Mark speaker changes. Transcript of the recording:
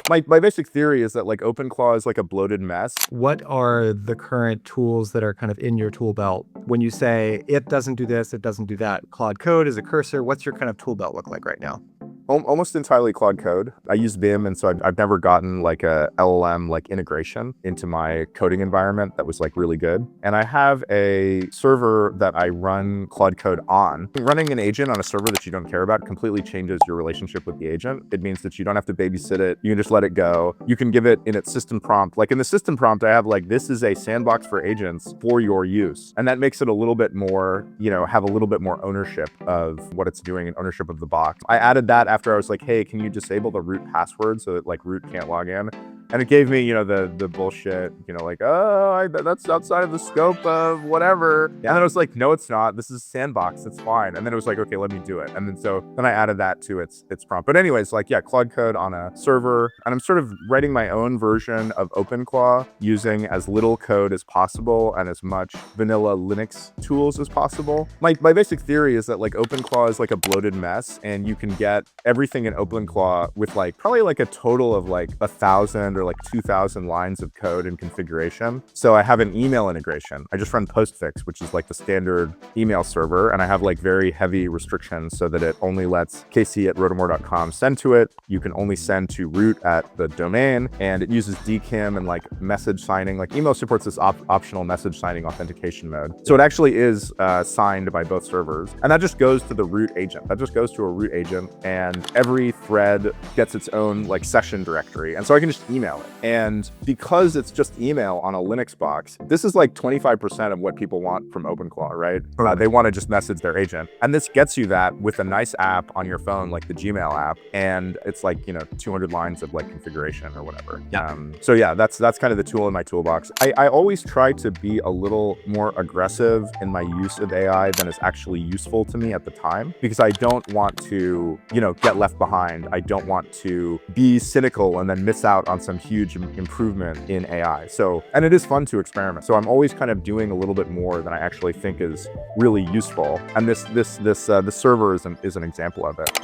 Speaker 1: My basic theory is that like OpenClaw is like a bloated mess.
Speaker 2: What are the current tools that are kind of in your tool belt? When you say it doesn't do this, it doesn't do that, Claude Code is a cursor. What's your kind of tool belt look like right now?
Speaker 1: Almost entirely Claude Code. I use Vim, and so I've never gotten like a LLM like integration into my coding environment that was like really good. And I have a server that I run Claude Code on. Running an agent on a server that you don't care about completely changes your relationship with the agent. It means that you don't have to babysit it. You can just let it go. You can give it in its system prompt. Like in the system prompt, I have like, this is a sandbox for agents for your use. And that makes it a little bit more, have a little bit more ownership of what it's doing and ownership of the box. I added that after I was like, hey, can you disable the root password so that like root can't log in? And it gave me, the bullshit, like, oh, that's outside of the scope of whatever. And then I was like, no, it's not. This is sandbox. It's fine. And then it was like, okay, let me do it. And then I added that to its prompt. But anyways, like, yeah, Claude Code on a server. And I'm sort of writing my own version of OpenClaw using as little code as possible and as much vanilla Linux tools as possible. My basic theory is that like OpenClaw is like a bloated mess, and you can get everything in OpenClaw with like probably like a total of like 1,000 or like 2,000 lines of code and configuration. So I have an email integration. I just run postfix, which is like the standard email server. And I have like very heavy restrictions so that it only lets kc@rodarmor.com send to it. You can only send to root at the domain, and it uses DKIM and like message signing. Like email supports this optional message signing authentication mode. So it actually is signed by both servers. And that just goes to the root agent. That just goes to a root agent, and every thread gets its own like session directory. And so I can just email it. And because it's just email on a Linux box, this is like 25% of what people want from OpenClaw, right? They want to just message their agent. And this gets you that with a nice app on your phone, like the Gmail app. And it's like, 200 lines of like configuration or whatever.
Speaker 2: Yeah.
Speaker 1: So yeah, that's kind of the tool in my toolbox. I always try to be a little more aggressive in my use of AI than is actually useful to me at the time, because I don't want to, get left behind. I don't want to be cynical and then miss out on some huge improvement in AI. And it is fun to experiment. So I'm always kind of doing a little bit more than I actually think is really useful. And this server is an example of it.